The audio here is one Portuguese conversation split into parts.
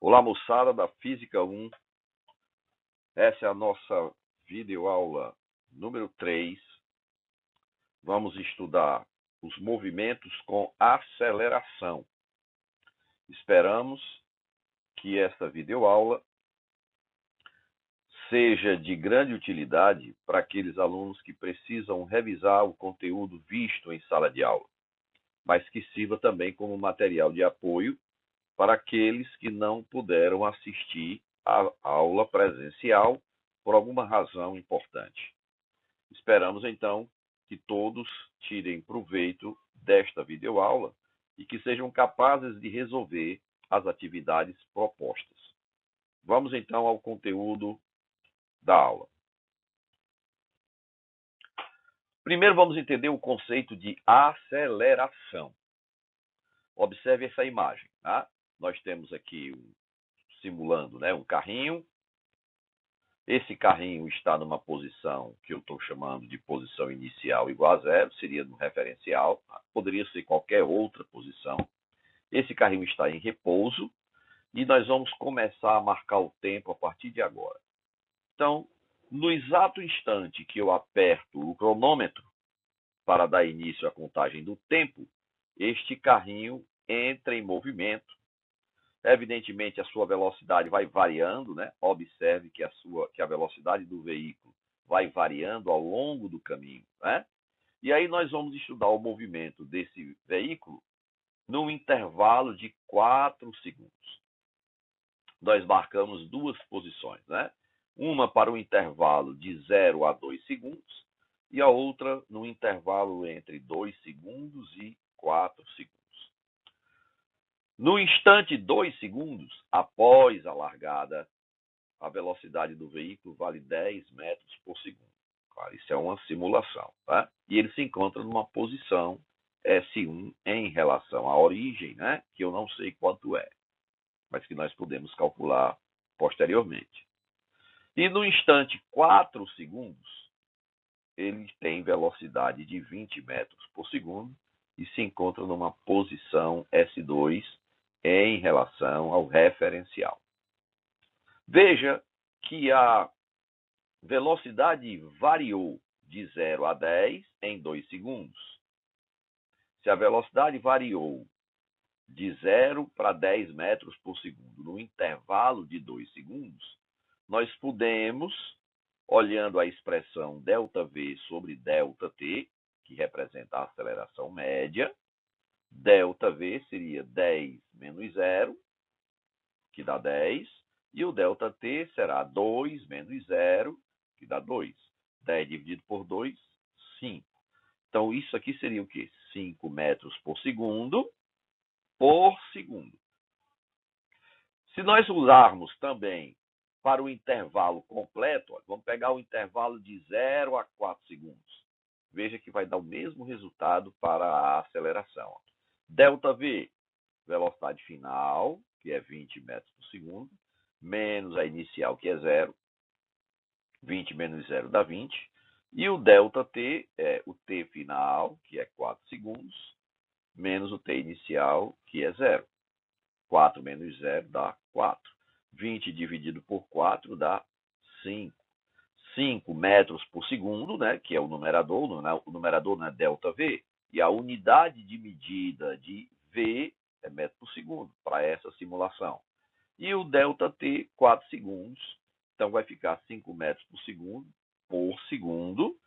Olá, moçada da Física 1. Essa é a nossa videoaula número 3. Vamos estudar os movimentos com aceleração. Esperamos que esta videoaula seja de grande utilidade para aqueles alunos que precisam revisar o conteúdo visto em sala de aula, mas que sirva também como material de apoio para aqueles que não puderam assistir à aula presencial por alguma razão importante. Esperamos, então, que todos tirem proveito desta videoaula e que sejam capazes de resolver as atividades propostas. Vamos, então, ao conteúdo da aula. Primeiro, vamos entender o conceito de aceleração. Observe essa imagem, tá? Nós temos aqui, simulando, um carrinho. Esse carrinho está numa posição que eu estou chamando de posição inicial igual a zero, seria no referencial, poderia ser qualquer outra posição. Esse carrinho está em repouso e nós vamos começar a marcar o tempo a partir de agora. Então, no exato instante que eu aperto o cronômetro para dar início à contagem do tempo, este carrinho entra em movimento. Evidentemente, a sua velocidade vai variando, né? Observe que a velocidade do veículo vai variando ao longo do caminho, né? E aí nós vamos estudar o movimento desse veículo num intervalo de 4 segundos. Nós marcamos duas posições, né? Uma para o intervalo de 0 a 2 segundos e a outra no intervalo entre 2 segundos e 4 segundos. No instante 2 segundos após a largada, a velocidade do veículo vale 10 metros por segundo. Claro, isso é uma simulação, tá? E ele se encontra numa posição S1 em relação à origem, né? Que eu não sei quanto é, mas que nós podemos calcular posteriormente. E no instante 4 segundos, ele tem velocidade de 20 metros por segundo e se encontra numa posição S2 em relação ao referencial. Veja que a velocidade variou de 0 a 10 em 2 segundos. Se a velocidade variou de 0 para 10 metros por segundo no intervalo de 2 segundos, nós podemos, olhando a expressão ΔV sobre ΔT, que representa a aceleração média, ΔV seria 10 menos 0, que dá 10, e o ΔT será 2 menos 0, que dá 2. 10 dividido por 2, 5. Então, isso aqui seria o quê? 5 metros por segundo. Se nós usarmos também para o intervalo completo, vamos pegar o intervalo de 0 a 4 segundos. Veja que vai dar o mesmo resultado para a aceleração. ΔV, velocidade final, que é 20 metros por segundo, menos a inicial, que é 0. 20 menos 0 dá 20. E o ΔT é o T final, que é 4 segundos, menos o T inicial, que é 0. 4 menos 0 dá 4. 20 dividido por 4 dá 5. 5 metros por segundo, né, que é o numerador não é ΔV, e a unidade de medida de V é metro por segundo, para essa simulação. E o ΔT, 4 segundos, então vai ficar 5 metros por segundo,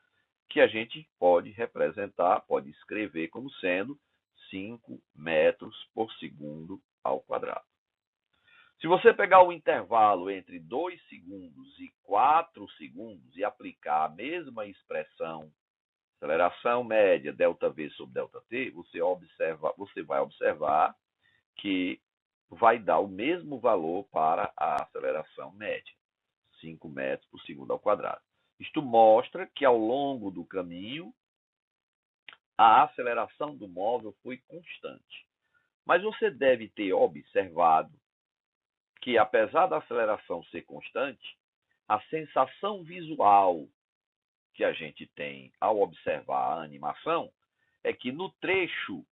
que a gente pode representar, pode escrever como sendo 5 metros por segundo ao quadrado. Se você pegar o intervalo entre 2 segundos e 4 segundos e aplicar a mesma expressão, aceleração média, ΔV sobre ΔT, você vai observar que vai dar o mesmo valor para a aceleração média, 5 metros por segundo ao quadrado. Isto mostra que ao longo do caminho, a aceleração do móvel foi constante. Mas você deve ter observado que, apesar da aceleração ser constante, a sensação visual que a gente tem ao observar a animação é que no trecho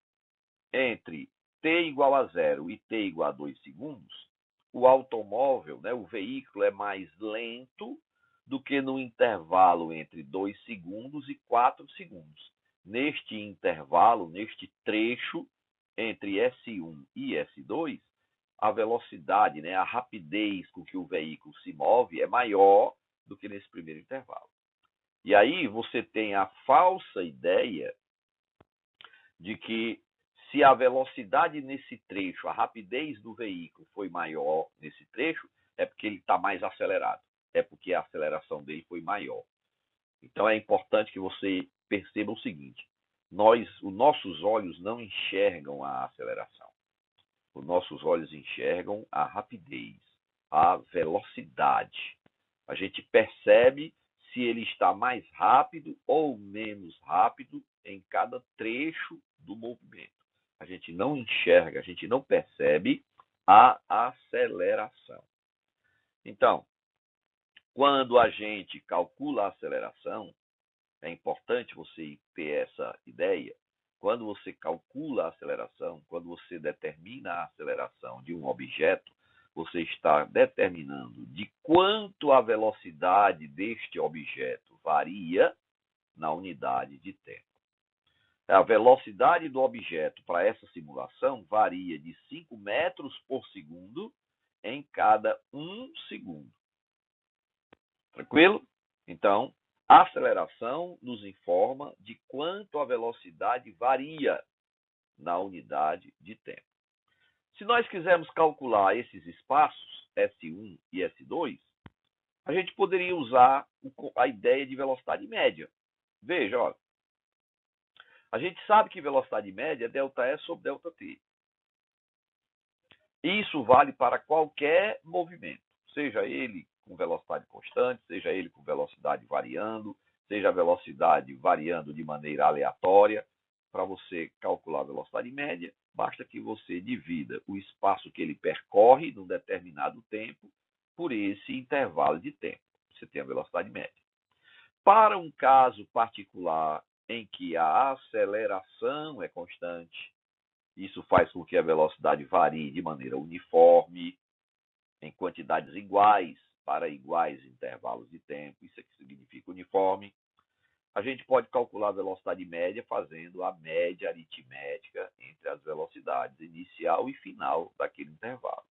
entre t igual a 0 e t igual a 2 segundos, o automóvel, né, o veículo é mais lento do que no intervalo entre 2 segundos e 4 segundos. Neste intervalo, neste trecho entre S1 e S2, a velocidade, né, a rapidez com que o veículo se move é maior do que nesse primeiro intervalo. E aí você tem a falsa ideia de que se a velocidade nesse trecho, a rapidez do veículo foi maior nesse trecho, é porque ele está mais acelerado, é porque a aceleração dele foi maior. Então é importante que você perceba o seguinte: os nossos olhos não enxergam a aceleração. Os nossos olhos enxergam a rapidez, a velocidade. A gente percebe se ele está mais rápido ou menos rápido em cada trecho do movimento. A gente não enxerga, a gente não percebe a aceleração. Então, quando a gente calcula a aceleração, é importante você ter essa ideia. Quando você calcula a aceleração, quando você determina a aceleração de um objeto, você está determinando de quanto a velocidade deste objeto varia na unidade de tempo. A velocidade do objeto para essa simulação varia de 5 metros por segundo em cada 1 segundo. Tranquilo? Então, a aceleração nos informa de quanto a velocidade varia na unidade de tempo. Se nós quisermos calcular esses espaços, S1 e S2, a gente poderia usar a ideia de velocidade média. Veja, olha, a gente sabe que velocidade média é ΔS sobre ΔT. Isso vale para qualquer movimento, seja ele com velocidade constante, seja ele com velocidade variando, seja a velocidade variando de maneira aleatória. Para você calcular a velocidade média, basta que você divida o espaço que ele percorre num determinado tempo por esse intervalo de tempo. Você tem a velocidade média. Para um caso particular em que a aceleração é constante, isso faz com que a velocidade varie de maneira uniforme, em quantidades iguais, para iguais intervalos de tempo. Isso aqui significa uniforme. A gente pode calcular a velocidade média fazendo a média aritmética entre as velocidades inicial e final daquele intervalo.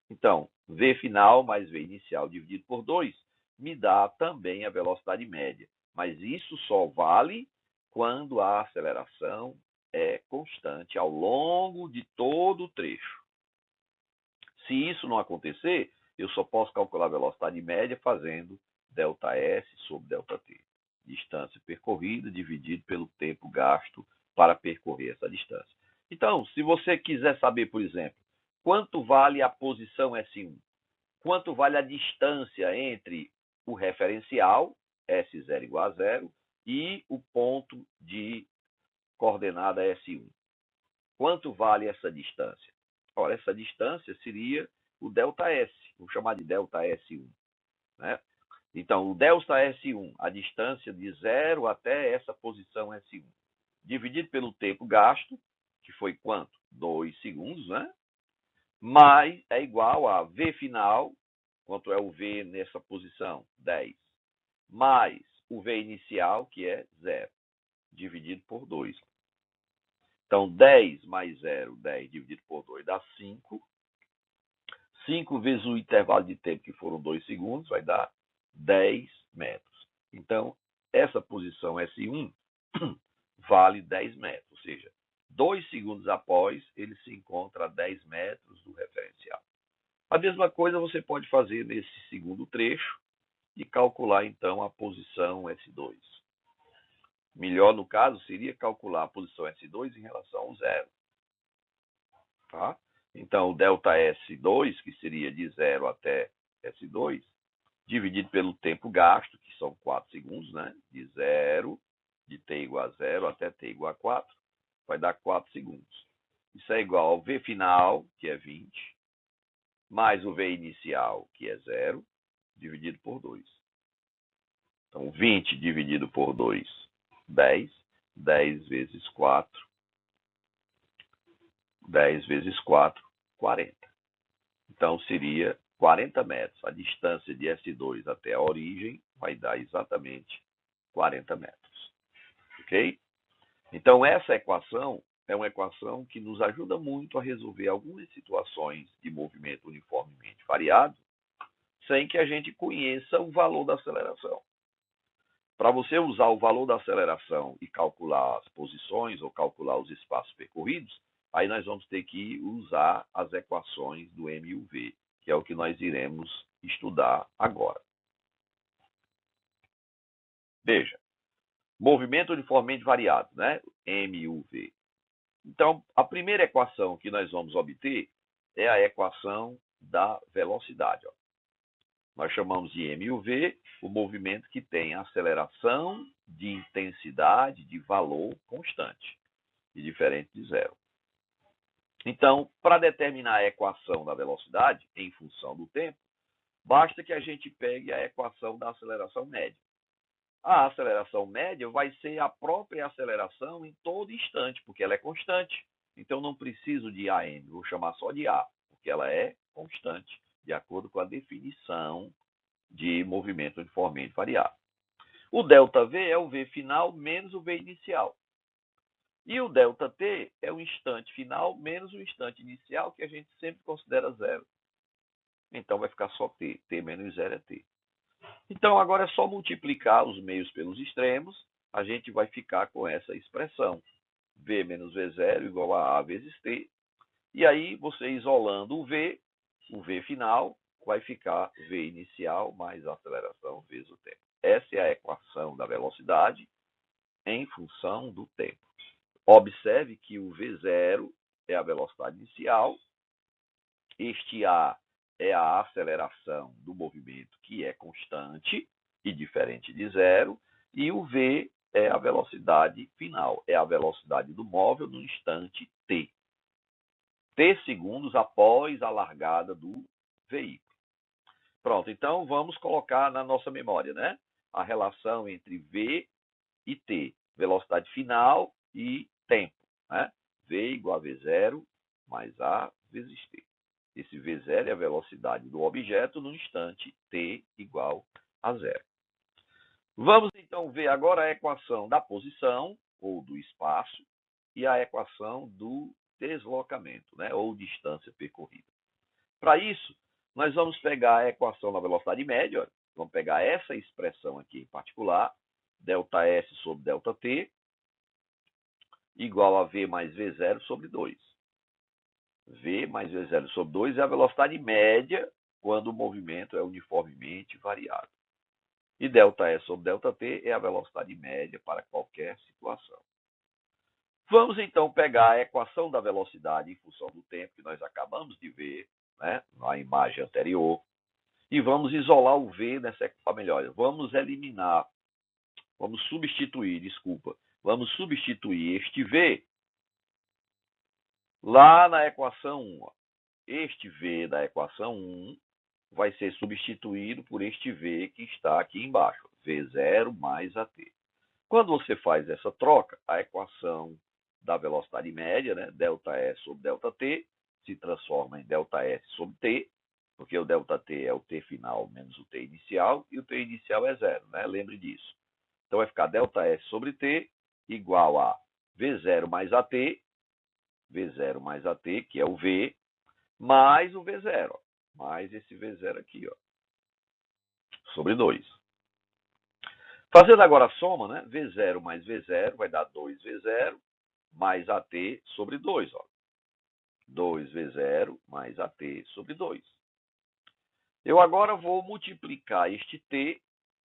Então, V final mais V inicial dividido por 2 me dá também a velocidade média. Mas isso só vale quando a aceleração é constante ao longo de todo o trecho. Se isso não acontecer, eu só posso calcular a velocidade média fazendo ΔS sobre ΔT. Distância percorrida dividido pelo tempo gasto para percorrer essa distância. Então, se você quiser saber, por exemplo, quanto vale a posição S1, quanto vale a distância entre o referencial, S0 igual a 0, e o ponto de coordenada S1. Quanto vale essa distância? Ora, essa distância seria o ΔS, vou chamar de ΔS1. Né? Então, o ΔS1, a distância de 0 até essa posição S1, dividido pelo tempo gasto, que foi quanto? 2 segundos, né? Mais é igual a V final, quanto é o V nessa posição? 10. Mais o V inicial, que é 0, dividido por 2. Então, 10 mais 0, 10 dividido por 2 dá 5. 5 vezes o intervalo de tempo, que foram 2 segundos, vai dar 10 metros. Então, essa posição S1 vale 10 metros, ou seja, 2 segundos após, ele se encontra a 10 metros do referencial. A mesma coisa você pode fazer nesse segundo trecho e calcular, então, a posição S2. Melhor, no caso, seria calcular a posição S2 em relação ao 0. Tá? Então, o ΔS2, que seria de 0 até S2, dividido pelo tempo gasto, que são 4 segundos, né? De 0, de t igual a 0 até t igual a 4, vai dar 4 segundos. Isso é igual ao V final, que é 20, mais o V inicial, que é 0, dividido por 2. Então, 20 dividido por 2, 10. 10 vezes 4, 10 vezes 4, 40. Então, seria 40 metros. A distância de S2 até a origem vai dar exatamente 40 metros. Ok? Então, essa equação é uma equação que nos ajuda muito a resolver algumas situações de movimento uniformemente variado, sem que a gente conheça o valor da aceleração. Para você usar o valor da aceleração e calcular as posições ou calcular os espaços percorridos, aí nós vamos ter que usar as equações do M e o V, que é o que nós iremos estudar agora. Veja, movimento uniformemente variado, né? M e o V. Então, a primeira equação que nós vamos obter é a equação da velocidade. Ó. Nós chamamos de M e o V o movimento que tem aceleração de intensidade de valor constante e diferente de zero. Então, para determinar a equação da velocidade em função do tempo, basta que a gente pegue a equação da aceleração média. A aceleração média vai ser a própria aceleração em todo instante, porque ela é constante. Então, não preciso de AM, vou chamar só de A, porque ela é constante, de acordo com a definição de movimento uniformemente variado. O ΔV é o V final menos o V inicial. E o ΔT é o instante final menos o instante inicial, que a gente sempre considera zero. Então vai ficar só T. T menos zero é T. Então agora é só multiplicar os meios pelos extremos, a gente vai ficar com essa expressão. V menos V0 igual a A vezes T. E aí você isolando o V final vai ficar V inicial mais a aceleração vezes o tempo. Essa é a equação da velocidade em função do tempo. Observe que o V0 é a velocidade inicial, este A é a aceleração do movimento, que é constante e diferente de zero, e o V é a velocidade final, é a velocidade do móvel no instante T. T segundos após a largada do veículo. Pronto, então vamos colocar na nossa memória, né? A relação entre V e T, velocidade final e tempo, né? V igual a V0 mais A vezes T. Esse V0 é a velocidade do objeto no instante T igual a zero. Vamos então ver agora a equação da posição, ou do espaço, e a equação do deslocamento, né? Ou distância percorrida. Para isso, nós vamos pegar a equação da velocidade média, ó. Vamos pegar essa expressão aqui em particular, ΔS sobre ΔT, igual a V mais V0 sobre 2. V mais V0 sobre 2 é a velocidade média quando o movimento é uniformemente variado. E ΔS sobre ΔT é a velocidade média para qualquer situação. Vamos então pegar a equação da velocidade em função do tempo que nós acabamos de ver, né, na imagem anterior, e vamos isolar o V nessa equação. Melhor, vamos substituir este V lá na equação 1. Este V da equação 1 vai ser substituído por este V que está aqui embaixo, V0 mais AT. Quando você faz essa troca, a equação da velocidade média, né, ΔS sobre ΔT, se transforma em ΔS sobre T, porque o ΔT é o T final menos o T inicial, e o T inicial é zero, né? Lembre disso. Então vai ficar ΔS sobre T igual a V0 mais AT, que é o V, mais o V0, mais esse V0 aqui, ó, sobre 2. Fazendo agora a soma, né? V0 mais V0 vai dar 2V0 mais AT sobre 2. Ó. 2V0 mais AT sobre 2. Eu agora vou multiplicar este T,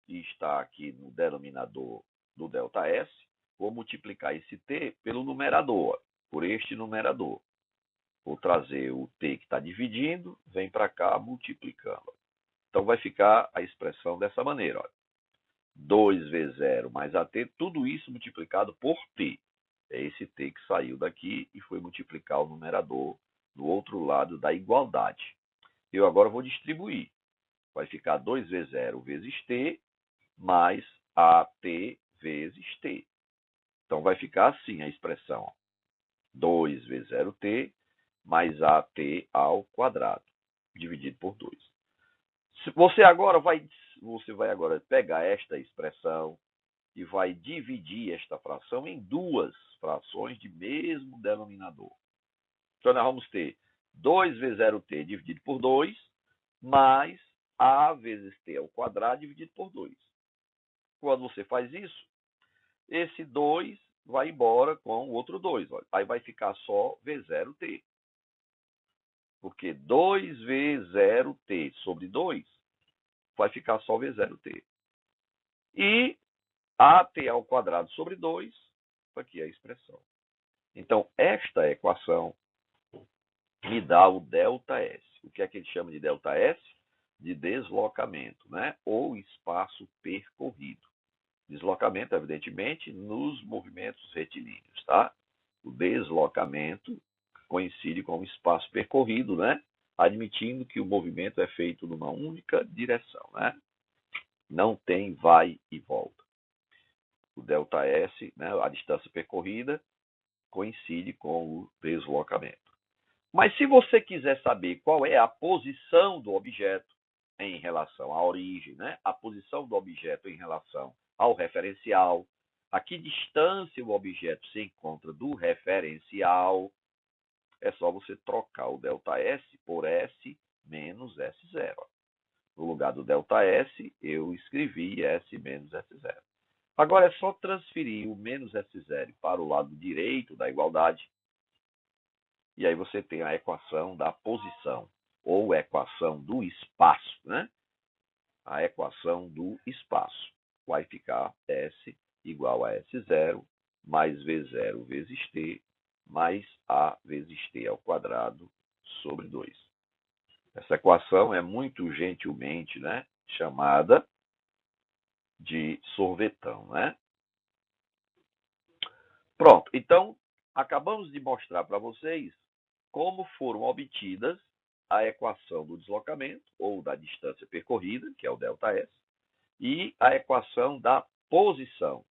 que está aqui no denominador do ΔS, vou multiplicar esse T pelo numerador, por este numerador. Vou trazer o T que está dividindo, vem para cá multiplicando. Então vai ficar a expressão dessa maneira. Ó. 2V0 mais AT, tudo isso multiplicado por T. É esse T que saiu daqui e foi multiplicar o numerador do outro lado da igualdade. Eu agora vou distribuir. Vai ficar 2V0 vezes T mais AT vezes T. Então vai ficar assim a expressão. Ó. 2V0T mais AT ao quadrado. dividido por 2. Você vai agora pegar esta expressão e vai dividir esta fração em duas frações de mesmo denominador. Então, nós vamos ter 2 vezes 0t dividido por 2, mais a vezes t ao quadrado dividido por 2. Quando você faz isso, esse 2 vai embora com o outro 2. Olha. Aí vai ficar só v0t. Porque 2 vezes 0t sobre 2 vai ficar só v0t. E at ao quadrado sobre 2, aqui é a expressão. Então, esta equação me dá o ΔS. O que é que ele chama de ΔS? De deslocamento, né? Ou espaço percorrido. Deslocamento, evidentemente, nos movimentos retilíneos, tá? O deslocamento coincide com o espaço percorrido, né? Admitindo que o movimento é feito numa única direção, né? Não tem vai e volta. O ΔS, né, a distância percorrida, coincide com o deslocamento. Mas se você quiser saber qual é a posição do objeto em relação à origem, né? A posição do objeto em relação ao referencial, a que distância o objeto se encontra do referencial, é só você trocar o ΔS por S menos S0. No lugar do ΔS, eu escrevi S menos S0. Agora é só transferir o menos S0 para o lado direito da igualdade, e aí você tem a equação da posição, ou equação do espaço, né? A equação do espaço. Vai ficar S igual a S0 mais V0 vezes T mais A vezes T ao quadrado sobre 2. Essa equação é muito gentilmente, né, chamada de sorvetão, né? Pronto, então acabamos de mostrar para vocês como foram obtidas a equação do deslocamento, ou da distância percorrida, que é o ΔS, e a equação da posição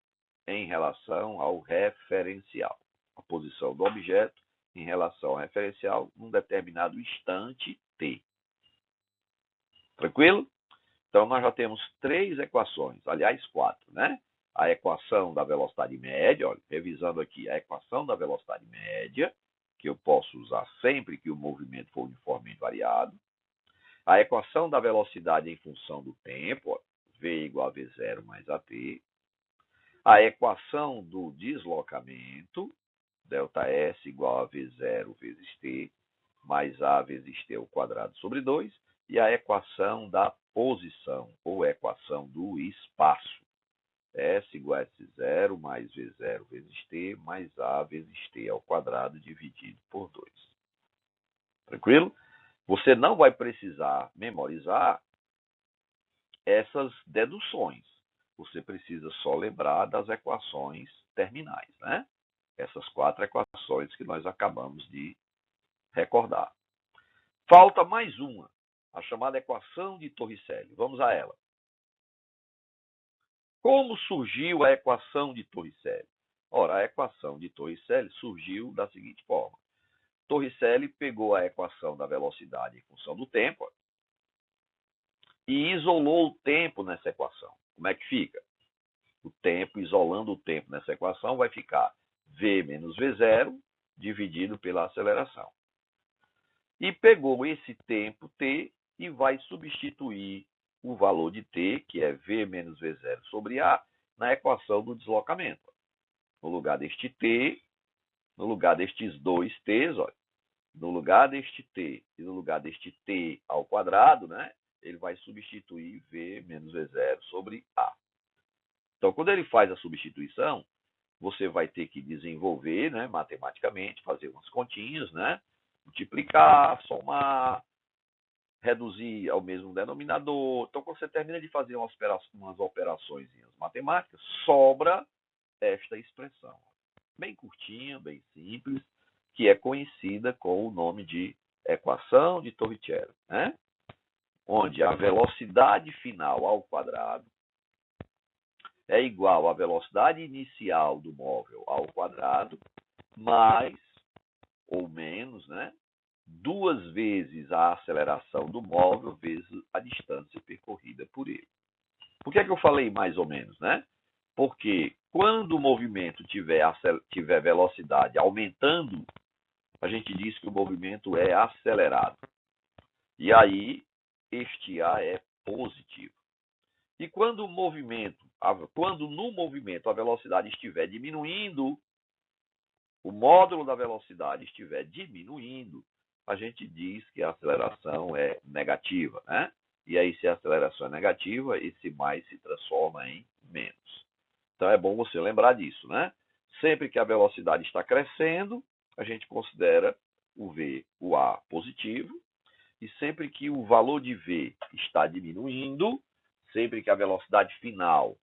em relação ao referencial. A posição do objeto em relação ao referencial num determinado instante t. Tranquilo? Então, nós já temos 3 equações, aliás, 4, né? A equação da velocidade média, olha, revisando aqui, a equação da velocidade média, que eu posso usar sempre que o movimento for uniformemente variado. A equação da velocidade em função do tempo, ó, V igual a V0 mais AT. A equação do deslocamento, ΔS igual a V0 vezes T, mais A vezes T ao quadrado sobre 2. E a equação da posição, ou equação do espaço. S igual a S0 mais V0 vezes T, mais A vezes T ao quadrado dividido por 2. Tranquilo? Você não vai precisar memorizar essas deduções. Você precisa só lembrar das equações terminais, né? Essas 4 equações que nós acabamos de recordar. Falta mais uma, a chamada equação de Torricelli. Vamos a ela. Como surgiu a equação de Torricelli? Ora, a equação de Torricelli surgiu da seguinte forma. Torricelli pegou a equação da velocidade em função do tempo e isolou o tempo nessa equação. Como é que fica? O tempo, isolando o tempo nessa equação, vai ficar V menos V0 dividido pela aceleração. E pegou esse tempo t e vai substituir o valor de t, que é V menos V0 sobre A, na equação do deslocamento. No lugar deste t, no lugar destes dois t's, olha, no lugar deste t e no lugar deste t ao quadrado, né, ele vai substituir V menos V0 sobre A. Então, quando ele faz a substituição, você vai ter que desenvolver, né, matematicamente, fazer umas continhas, né, multiplicar, somar, reduzir ao mesmo denominador. Então, quando você termina de fazer umas operações matemáticas, sobra esta expressão. Bem curtinha, bem simples, que é conhecida com o nome de equação de Torricelli, né? Onde a velocidade final ao quadrado é igual à velocidade inicial do móvel ao quadrado, mais ou menos, né, duas vezes a aceleração do móvel vezes a distância percorrida por ele. Por que é que eu falei mais ou menos, né? Porque quando o movimento tiver velocidade aumentando, a gente diz que o movimento é acelerado. E aí, este A é positivo. E quando no movimento a velocidade estiver diminuindo, o módulo da velocidade estiver diminuindo, a gente diz que a aceleração é negativa, né? E aí, se a aceleração é negativa, esse mais se transforma em menos. Então, é bom você lembrar disso, né? Sempre que a velocidade está crescendo, a gente considera o V, o A positivo, e sempre que o valor de V está diminuindo, sempre que a velocidade final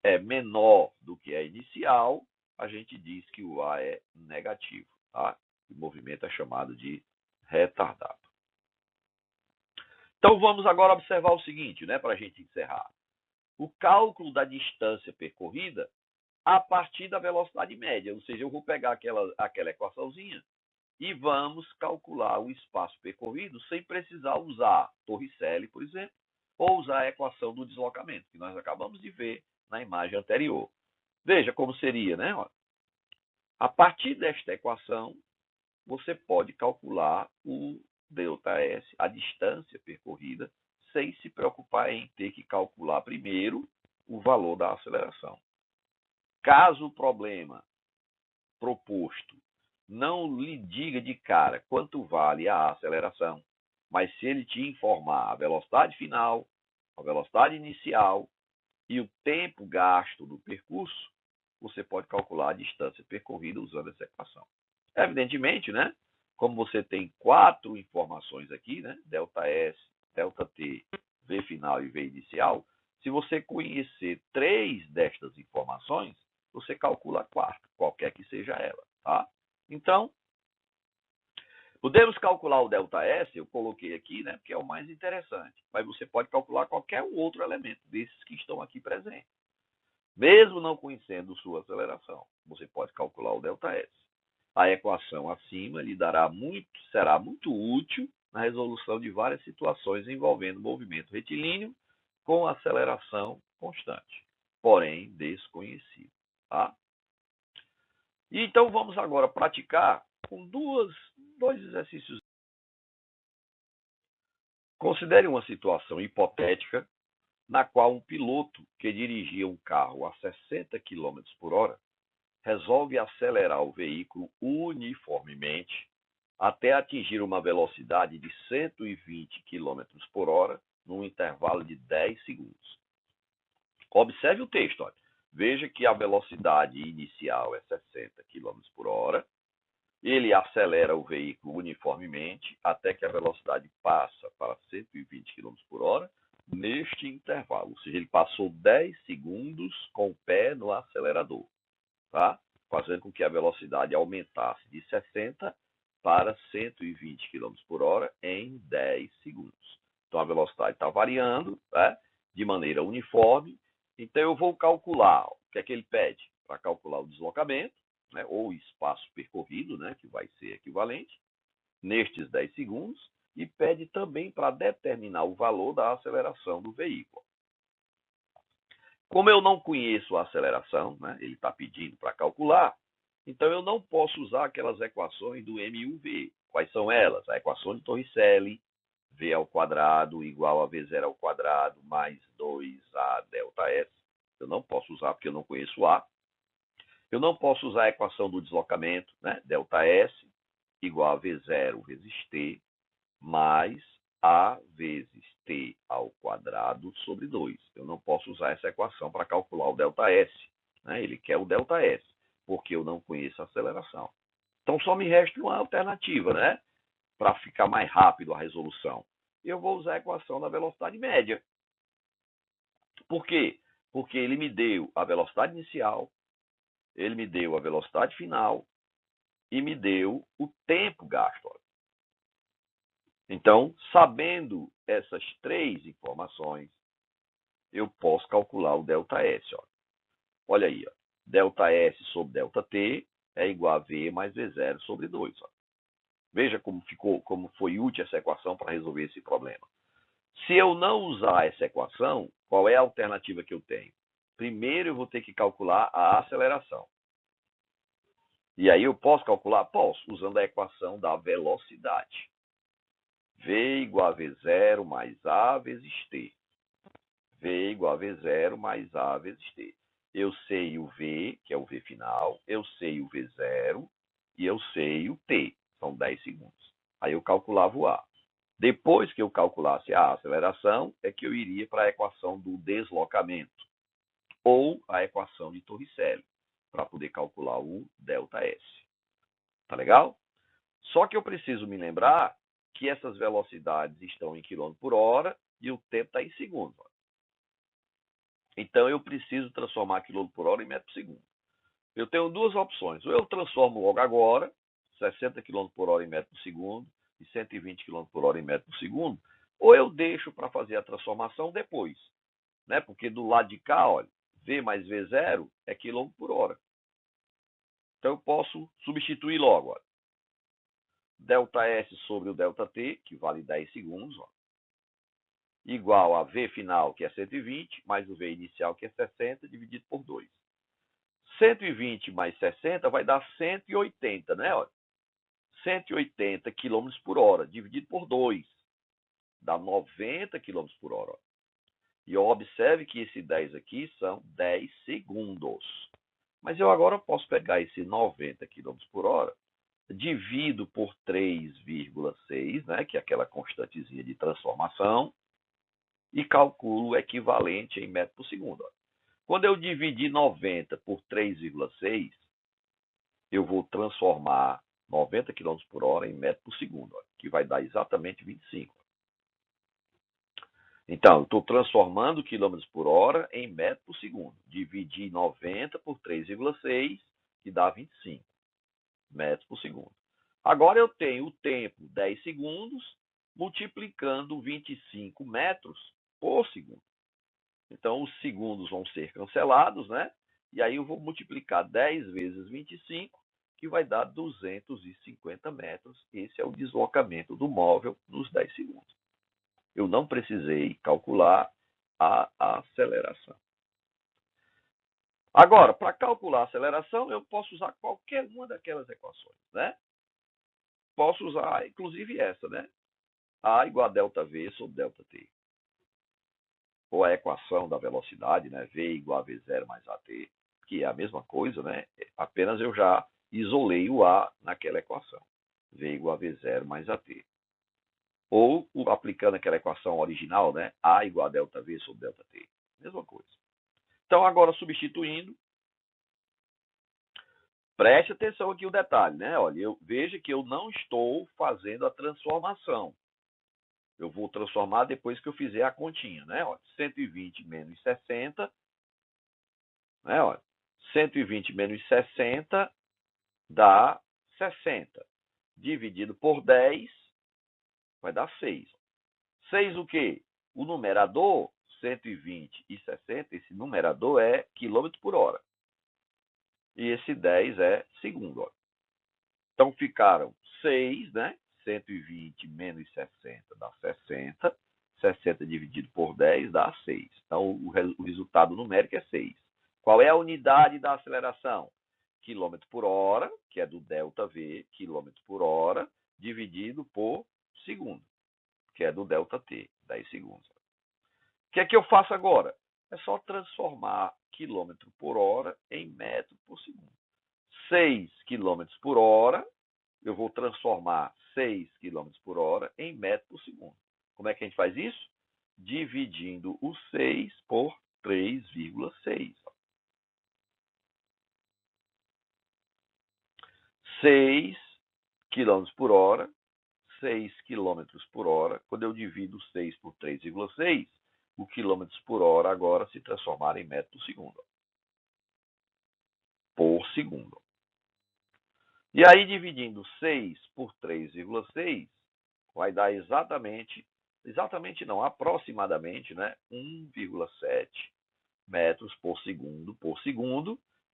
é menor do que a inicial, a gente diz que o A é negativo, tá? O movimento é chamado de retardado. Então vamos agora observar o seguinte, né, para a gente encerrar. O cálculo da distância percorrida a partir da velocidade média, ou seja, eu vou pegar aquela equaçãozinha e vamos calcular o espaço percorrido sem precisar usar Torricelli, por exemplo, ou usar a equação do deslocamento, que nós acabamos de ver na imagem anterior. Veja como seria, né? A partir desta equação, você pode calcular o ΔS, a distância percorrida, sem se preocupar em ter que calcular primeiro o valor da aceleração. Caso o problema proposto não lhe diga de cara quanto vale a aceleração, mas se ele te informar a velocidade final, a velocidade inicial e o tempo gasto do percurso, você pode calcular a distância percorrida usando essa equação. Evidentemente, né? Como você tem 4 informações aqui, né? ΔS, ΔT, V final e V inicial, se você conhecer 3 destas informações, você calcula a quarta, qualquer que seja ela, tá? Então, podemos calcular o ΔS, eu coloquei aqui, né, porque é o mais interessante, mas você pode calcular qualquer outro elemento desses que estão aqui presentes. Mesmo não conhecendo sua aceleração, você pode calcular o ΔS. A equação acima lhe será muito útil na resolução de várias situações envolvendo movimento retilíneo com aceleração constante, porém desconhecido. Tá? E então vamos agora praticar com dois exercícios. Considere uma situação hipotética na qual um piloto que dirigia um carro a 60 km por hora resolve acelerar o veículo uniformemente até atingir uma velocidade de 120 km por hora num intervalo de 10 segundos. Observe o texto. Olha. Veja que a velocidade inicial é 60 km por hora. Ele acelera o veículo uniformemente até que a velocidade passa para 120 km por hora neste intervalo. Ou seja, ele passou 10 segundos com o pé no acelerador, tá? Fazendo com que a velocidade aumentasse de 60 para 120 km por hora em 10 segundos. Então a velocidade está variando, né, de maneira uniforme. Então eu vou calcular o que é que ele pede para calcular o deslocamento, né, ou espaço percorrido, né, que vai ser equivalente, nestes 10 segundos, e pede também para determinar o valor da aceleração do veículo. Como eu não conheço a aceleração, né, ele está pedindo para calcular, então eu não posso usar aquelas equações do MUV. Quais são elas? A equação de Torricelli, V ao quadrado igual a V0 ao quadrado mais 2A ΔS. Eu não posso usar porque eu não conheço A. Eu não posso usar a equação do deslocamento, né? ΔS igual a V0 vezes T mais A vezes T ao quadrado sobre 2. Eu não posso usar essa equação para calcular o ΔS. Né? Ele quer o ΔS, porque eu não conheço a aceleração. Então só me resta uma alternativa, né? Para ficar mais rápido a resolução. Eu vou usar a equação da velocidade média. Por quê? Porque ele me deu a velocidade inicial, ele me deu a velocidade final e me deu o tempo gasto. Então, sabendo essas 3 informações, eu posso calcular o ΔS. Olha aí, ó. ΔS sobre ΔT é igual a V mais V0 sobre 2. Veja como foi útil essa equação para resolver esse problema. Se eu não usar essa equação, qual é a alternativa que eu tenho? Primeiro eu vou ter que calcular a aceleração. E aí eu posso calcular? Posso, usando a equação da velocidade. V igual a V0 mais A vezes T. V igual a V0 mais A vezes T. Eu sei o V, que é o V final, eu sei o V0 e eu sei o T, são 10 segundos. Aí eu calculava o A. Depois que eu calculasse a aceleração, é que eu iria para a equação do deslocamento, ou a equação de Torricelli, para poder calcular o ΔS. Tá legal? Só que eu preciso me lembrar que essas velocidades estão em km por hora e o tempo está em segundos. Então eu preciso transformar km por hora em metro por segundo. Eu tenho duas opções. Ou eu transformo logo agora, 60 km por hora em metro por segundo e 120 km por hora em metro por segundo, ou eu deixo para fazer a transformação depois. Né? Porque do lado de cá, olha, V mais V0 é km por hora. Então eu posso substituir logo. Olha. ΔS sobre o ΔT, que vale 10 segundos, ó, igual a V final, que é 120, mais o V inicial, que é 60, dividido por 2. 120 mais 60 vai dar 180, né? Olha. 180 km por hora, dividido por 2, dá 90 km por hora. Ó. E observe que esse 10 aqui são 10 segundos. Mas eu agora posso pegar esse 90 km por hora, divido por 3,6, né, que é aquela constantezinha de transformação, e calculo o equivalente em metro por segundo. Ó. Quando eu dividir 90 por 3,6, eu vou transformar 90 km por hora em metro por segundo, ó, que vai dar exatamente 25. Então, eu estou transformando km por hora em metro por segundo. Dividir 90 por 3,6, que dá 25 metros por segundo. Agora eu tenho o tempo 10 segundos, multiplicando 25 metros por segundo. Então, os segundos vão ser cancelados, né? E aí eu vou multiplicar 10 vezes 25, que vai dar 250 metros. Esse é o deslocamento do móvel nos 10 segundos. Eu não precisei calcular a aceleração. Agora, para calcular a aceleração, eu posso usar qualquer uma daquelas equações, né? Posso usar, inclusive, essa, né? A igual a ΔV sobre ΔT. Ou a equação da velocidade, né? V igual a V0 mais AT, que é a mesma coisa, né? Apenas eu já isolei o A naquela equação. V igual a V0 mais AT. Ou aplicando aquela equação original, né? A igual a ΔV sobre ΔT. Mesma coisa. Então, agora substituindo, preste atenção aqui o detalhe, né? Olha, veja que eu não estou fazendo a transformação. Eu vou transformar depois que eu fizer a continha, né? Olha, 120 menos 60, né? Olha, 120 menos 60 dá 60. Dividido por 10 vai dar 6. 6 o quê? O numerador, 120 e 60, esse numerador é quilômetro por hora. E esse 10 é segundo. Ó. Então ficaram 6, né? 120 menos 60 dá 60. 60 dividido por 10 dá 6. Então o resultado numérico é 6. Qual é a unidade da aceleração? Quilômetro por hora, que é do ΔV, quilômetro por hora, dividido por segundo, que é do ΔT, 10 segundos. O que é que eu faço agora? É só transformar quilômetro por hora em metro por segundo. 6 km por hora, eu vou transformar 6 km por hora em metro por segundo. Como é que a gente faz isso? Dividindo o 6 por 3,6. 6 km por hora, 6 km por hora. Quando eu divido 6 por 3,6, o quilômetros por hora agora se transformar em metro por segundo. Por segundo. E aí, dividindo 6 por 3,6, vai dar exatamente não, aproximadamente, né, 1,7 metros por segundo,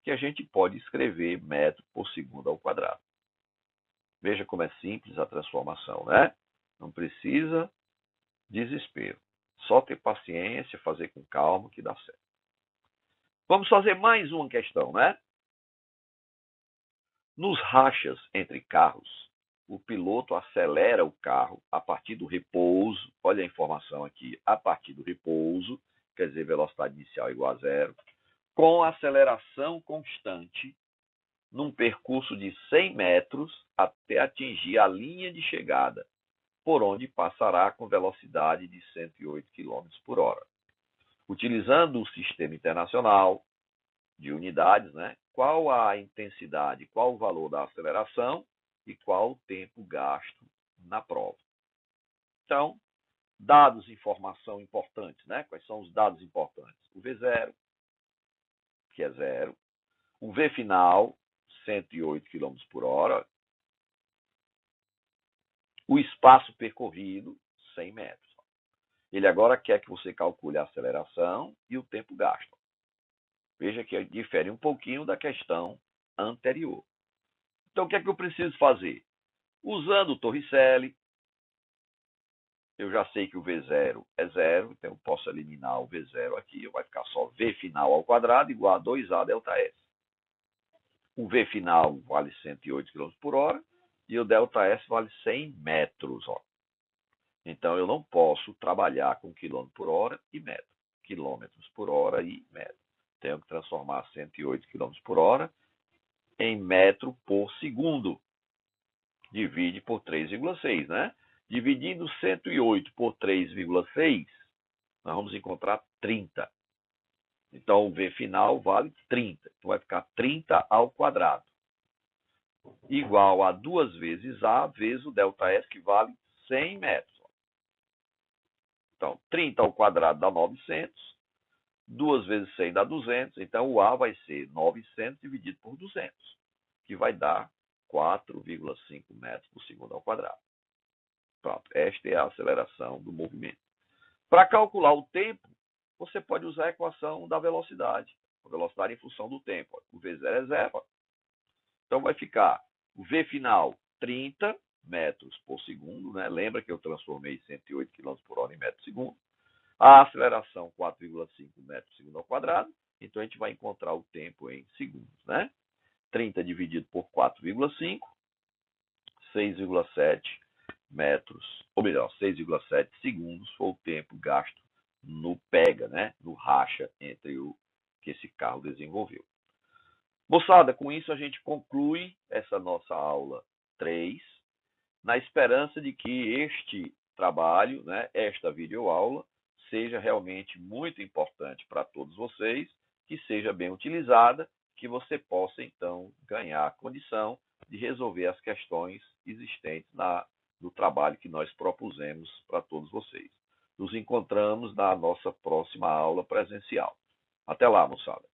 que a gente pode escrever metro por segundo ao quadrado. Veja como é simples a transformação, né? Não precisa desespero. Só ter paciência, fazer com calma que dá certo. Vamos fazer mais uma questão, né? Nos rachas entre carros, o piloto acelera o carro a partir do repouso. Olha a informação aqui, a partir do repouso, quer dizer, velocidade inicial igual a zero, com aceleração constante, num percurso de 100 metros até atingir a linha de chegada, por onde passará com velocidade de 108 km por hora. Utilizando o sistema internacional de unidades, né? Qual a intensidade, qual o valor da aceleração e qual o tempo gasto na prova. Então, dados, informação importantes, né? Quais são os dados importantes? O V0, que é zero. O V final, 108 km por hora. O espaço percorrido, 100 metros. Ele agora quer que você calcule a aceleração e o tempo gasto. Veja que difere um pouquinho da questão anterior. Então, o que é que eu preciso fazer? Usando o Torricelli, eu já sei que o V0 é zero, então eu posso eliminar o V0 aqui, vai ficar só V final ao quadrado igual a 2A delta S. O V final vale 108 km por hora e o delta S vale 100 metros. Ó. Então, eu não posso trabalhar com quilômetro por hora e metro. Quilômetros por hora e metro. Tenho que transformar 108 km por hora em metro por segundo. Divide por 3,6, né? Dividindo 108 por 3,6, nós vamos encontrar 30. Então, o V final vale 30. Então, vai ficar 30 ao quadrado. Igual a 2 vezes A vezes o delta S, que vale 100 metros. Então, 30 ao quadrado dá 900. 2 vezes 100 dá 200. Então, o A vai ser 900 dividido por 200, que vai dar 4,5 metros por segundo ao quadrado. Pronto, esta é a aceleração do movimento. Para calcular o tempo, você pode usar a equação da velocidade. A velocidade em função do tempo. O V0 é zero. Então vai ficar o V final 30 metros por segundo. Né? Lembra que eu transformei 108 km por hora em metro por segundo. A aceleração 4,5 metros por segundo ao quadrado. Então a gente vai encontrar o tempo em segundos. Né? 30 dividido por 4,5, 6,7 metros, ou melhor, 6,7 segundos foi o tempo gasto no pega, né? No racha entre o que esse carro desenvolveu. Moçada, com isso a gente conclui essa nossa aula 3, na esperança de que este trabalho, né, esta videoaula, seja realmente muito importante para todos vocês, que seja bem utilizada, que você possa, então, ganhar a condição de resolver as questões existentes no trabalho que nós propusemos para todos vocês. Nos encontramos na nossa próxima aula presencial. Até lá, moçada.